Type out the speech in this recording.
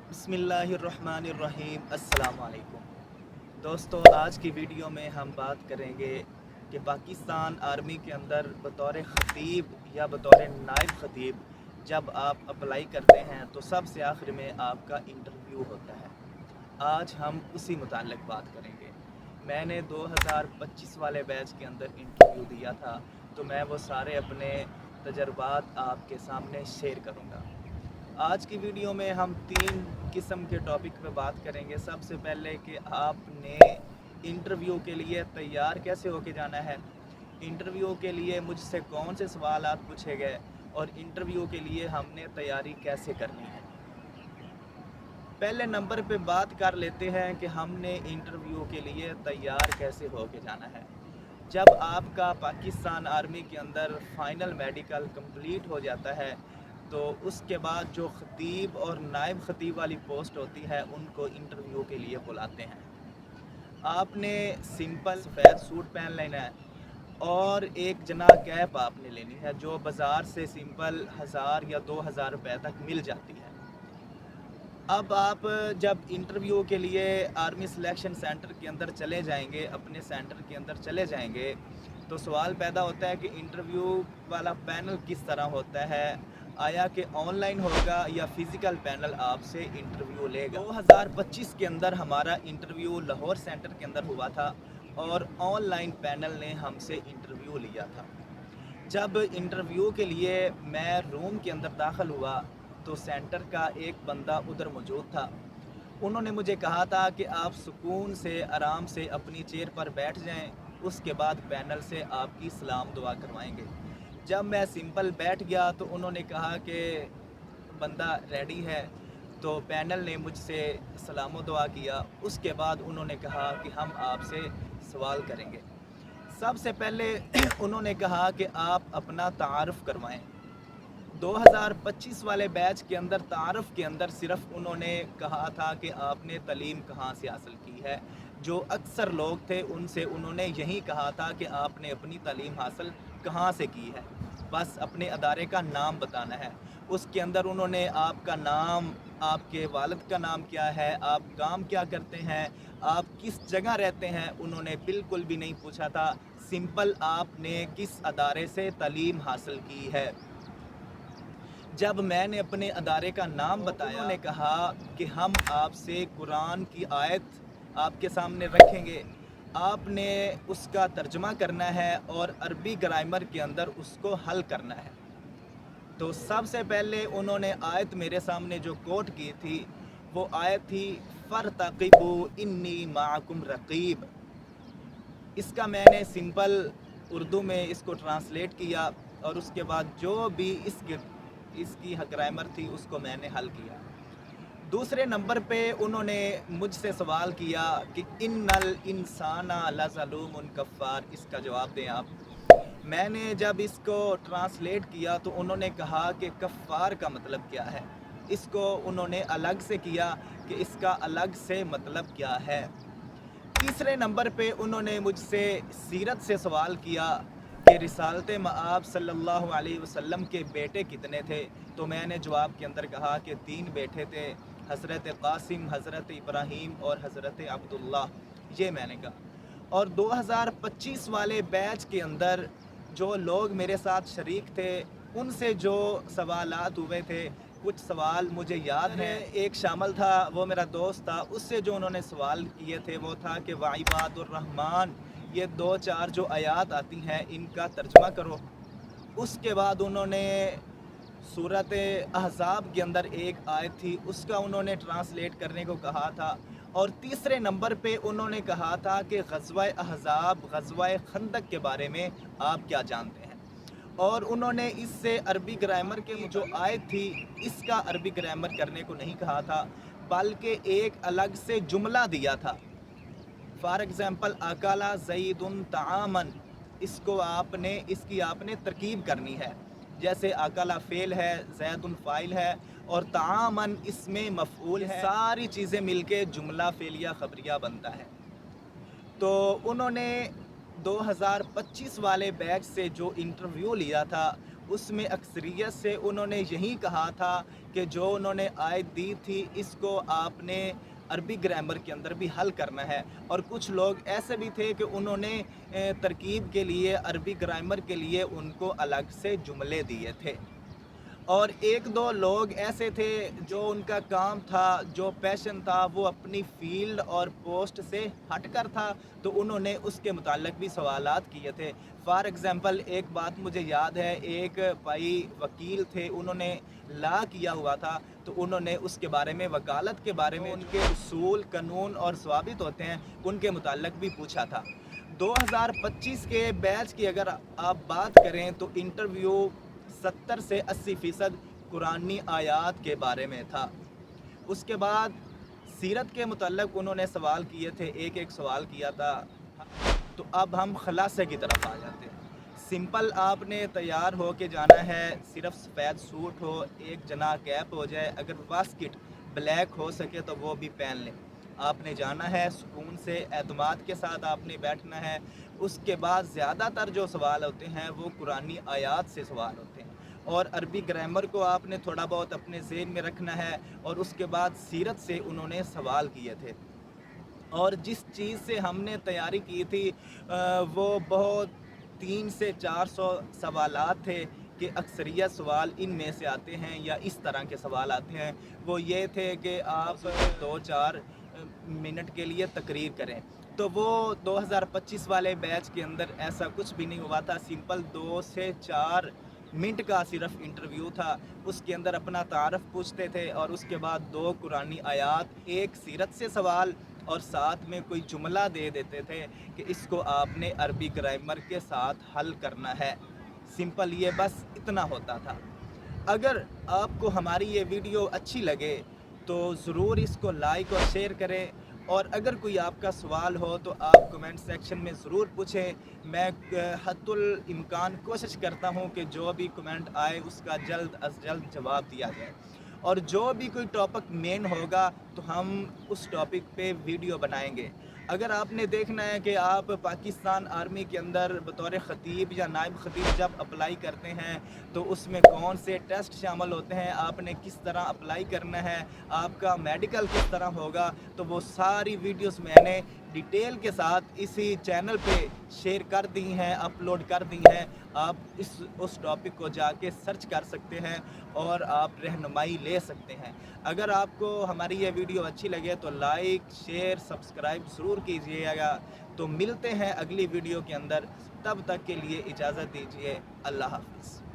बिस्मिल्लाहिर्रहमानिर्रहीम। अस्सलाम वालेकुम दोस्तों, आज की वीडियो में हम बात करेंगे कि पाकिस्तान आर्मी के अंदर बतौर ख़तीब या बतौर नायब ख़तीब जब आप अप्लाई करते हैं तो सबसे आखिर में आपका इंटरव्यू होता है। आज हम उसी मुताल्लिक़ बात करेंगे। मैंने 2025 वाले बैच के अंदर इंटरव्यू दिया था, तो मैं वो सारे अपने तजर्बात आपके सामने शेयर करूँगा। आज की वीडियो में हम 3 किस्म के टॉपिक पे बात करेंगे। सबसे पहले कि आपने इंटरव्यू के लिए तैयार कैसे होके जाना है, इंटरव्यू के लिए मुझसे कौन से सवालात पूछे गए और इंटरव्यू के लिए हमने तैयारी कैसे करनी है। पहले नंबर पे बात कर लेते हैं कि हमने इंटरव्यू के लिए तैयार कैसे होके जाना है। जब आपका पाकिस्तान आर्मी के अंदर फ़ाइनल मेडिकल कंप्लीट हो जाता है तो उसके बाद जो ख़तीब और नायब ख़तीब वाली पोस्ट होती है उनको इंटरव्यू के लिए बुलाते हैं। आपने सिंपल सफ़ेद सूट पहन लेना है और एक जना कैप आपने लेनी है जो बाज़ार से सिंपल 1000 या 2000 रुपये तक मिल जाती है। अब आप जब इंटरव्यू के लिए आर्मी सिलेक्शन सेंटर के अंदर चले जाएंगे, अपने सेंटर के अंदर चले जाएंगे, तो सवाल पैदा होता है कि इंटरव्यू वाला पैनल किस तरह होता है, आया कि ऑनलाइन होगा या फ़िज़िकल पैनल आपसे इंटरव्यू लेगा। 2025 के अंदर हमारा इंटरव्यू लाहौर सेंटर के अंदर हुआ था और ऑनलाइन पैनल ने हमसे इंटरव्यू लिया था। जब इंटरव्यू के लिए मैं रूम के अंदर दाखिल हुआ तो सेंटर का एक बंदा उधर मौजूद था। उन्होंने मुझे कहा था कि आप सुकून से आराम से अपनी चेयर पर बैठ जाएं, उसके बाद पैनल से आपकी सलाम दुआ करवाएंगे। जब मैं सिंपल बैठ गया तो उन्होंने कहा कि बंदा रेडी है, तो पैनल ने मुझसे सलाम दुआ किया। उसके बाद उन्होंने कहा कि हम आपसे सवाल करेंगे। सबसे पहले उन्होंने कहा कि आप अपना तारुफ़ करवाएं। 2025 वाले बैच के अंदर तारुफ़ के अंदर सिर्फ उन्होंने कहा था कि आपने तालीम कहाँ से हासिल की है। जो अक्सर लोग थे उनसे उन्होंने यही कहा था कि आपने अपनी तालीम हासिल कहाँ से की है, बस अपने अदारे का नाम बताना है। उसके अंदर उन्होंने आपका नाम, आपके वालिद का नाम क्या है, आप काम क्या करते हैं, आप किस जगह रहते हैं, उन्होंने बिल्कुल भी नहीं पूछा था। सिंपल आपने किस अदारे से तालीम हासिल की है। जब मैंने अपने अदारे का नाम बताया, उन्होंने कहा कि हम आपसे कुरान की आयत आपके सामने रखेंगे, आपने उसका तर्जमा करना है और अरबी ग्रामर के अंदर उसको हल करना है। तो सबसे पहले उन्होंने आयत मेरे सामने जो कोट की थी वो आयत थी फ़रतक़िबू इन्नी माअकुम रक़ीब। इसका मैंने सिंपल उर्दू में इसको ट्रांसलेट किया और उसके बाद जो भी इसकी ग्रामर थी उसको मैंने हल किया। दूसरे नंबर पे उन्होंने मुझसे सवाल किया कि इन्नल इंसाना लज़लूमुन कफ़्फ़ार, इसका जवाब दें आप। मैंने जब इसको ट्रांसलेट किया तो उन्होंने कहा कि कफ़्फ़ार का मतलब क्या है। इसको उन्होंने अलग से किया कि इसका अलग से मतलब क्या है। तीसरे नंबर पे उन्होंने मुझसे सीरत से सवाल किया कि रिसालत मआब सल्लल्लाहु अलैहि वसल्लम के बेटे कितने थे। तो मैंने जवाब के अंदर कहा कि 3 बेटे थे, हज़रत क़ासिम, हज़रत इब्राहीम और हज़रत अब्दुल्ला। ये मैंने कहा। और 2025 वाले बैच के अंदर जो लोग मेरे साथ शरीक थे उनसे जो सवालात हुए थे, कुछ सवाल मुझे याद हैं। एक शामिल था, वो मेरा दोस्त था, उससे जो उन्होंने सवाल किए थे वो था कि वाइबादुर रहमान, ये 2-4 जो आयात आती हैं इनका तर्जमा करो। उसके बाद उन्होंने सूरत अहज़ाब के अंदर एक आयत थी उसका उन्होंने ट्रांसलेट करने को कहा था। और तीसरे नंबर पे उन्होंने कहा था कि ग़ज़वा अहज़ाब, ग़ज़वा खंदक के बारे में आप क्या जानते हैं। और उन्होंने इससे अरबी ग्रामर के जो आयत थी इसका अरबी ग्रामर करने को नहीं कहा था, बल्कि एक अलग से जुमला दिया था। फॉर एग्ज़ाम्पल अकाला ज़ईदुन तामन, इसकी आपने तरकीब करनी है। जैसे अकाला फ़ेल है, ज़ैदुन फ़ाइल है और तामन इसमें मफ़ऊल है, सारी चीज़ें मिलके जुमला फ़ेलिया ख़बरिया बनता है। तो उन्होंने 2025 वाले बैच से जो इंटरव्यू लिया था उसमें अक्सरियत से उन्होंने यही कहा था कि जो उन्होंने आयत दी थी इसको आपने अरबी ग्रामर के अंदर भी हल करना है। और कुछ लोग ऐसे भी थे कि उन्होंने तरकीब के लिए अरबी ग्रामर के लिए उनको अलग से जुमले दिए थे। और एक दो लोग ऐसे थे जो उनका काम था, जो पैशन था, वो अपनी फील्ड और पोस्ट से हटकर था, तो उन्होंने उसके मुताल्लिक भी सवालात किए थे। फॉर एग्ज़ाम्पल एक बात मुझे याद है, एक भाई वकील थे, उन्होंने लॉ किया हुआ था, तो उन्होंने उसके बारे में, वकालत के बारे में, उनके उसूल, कानून और ज़वाबित होते हैं, उनके मुताल्लिक भी पूछा था। 2025 के बैच की अगर आप बात करें तो इंटरव्यू 70 से 80% कुरानी आयात के बारे में था। उसके बाद सीरत के मुतल्लक उन्होंने सवाल किए थे, एक एक सवाल किया था। तो अब हम खुलासे की तरफ आ जाते हैं। सिंपल आपने तैयार हो के जाना है, सिर्फ सफ़ेद सूट हो, एक जना कैप हो जाए, अगर वास्किट ब्लैक हो सके तो वो भी पहन लें। आपने जाना है सुकून से, एतमाद के साथ आपने बैठना है। उसके बाद ज़्यादातर जो सवाल होते हैं वो कुरानी आयात से सवाल होते हैं, और अरबी ग्रामर को आपने थोड़ा बहुत अपने ज़हन में रखना है। और उसके बाद सीरत से उन्होंने सवाल किए थे, और जिस चीज़ से हमने तैयारी की थी वो बहुत 300 से 400 सवालात थे कि अक्सरियत सवाल इनमें से आते हैं या इस तरह के सवाल आते हैं। वो ये थे कि आप 2-4 मिनट के लिए तकरीर करें। तो वो 2025 वाले बैच के अंदर ऐसा कुछ भी नहीं हुआ था। सिंपल 2 से 4 मिनट का सिर्फ इंटरव्यू था। उसके अंदर अपना तारफ़ पूछते थे, और उसके बाद 2 कुरानी आयात, एक सीरत से सवाल, और साथ में कोई जुमला दे देते थे कि इसको आपने अरबी ग्रामर के साथ हल करना है। सिंपल ये बस इतना होता था। अगर आपको हमारी ये वीडियो अच्छी लगे तो ज़रूर इसको लाइक और शेयर करें, और अगर कोई आपका सवाल हो तो आप कमेंट सेक्शन में ज़रूर पूछें। मैं हद्दुल इम्कान कोशिश करता हूँ कि जो भी कमेंट आए उसका जल्द अज़ जल्द जवाब दिया जाए, और जो भी कोई टॉपिक मेन होगा तो हम उस टॉपिक पे वीडियो बनाएंगे। अगर आपने देखना है कि आप पाकिस्तान आर्मी के अंदर बतौर ख़तीब या नायब ख़तीब जब अप्लाई करते हैं तो उसमें कौन से टेस्ट शामिल होते हैं, आपने किस तरह अप्लाई करना है, आपका मेडिकल किस तरह होगा, तो वो सारी वीडियोस मैंने डिटेल के साथ इसी चैनल पे शेयर कर दी हैं, अपलोड कर दी हैं। आप उस टॉपिक को जाके सर्च कर सकते हैं और आप रहनुमाई ले सकते हैं। अगर आपको हमारी ये वीडियो अच्छी लगे तो लाइक, शेयर, सब्सक्राइब ज़रूर कीजिएगा। तो मिलते हैं अगली वीडियो के अंदर, तब तक के लिए इजाज़त दीजिए। अल्लाह हाफ़िज़।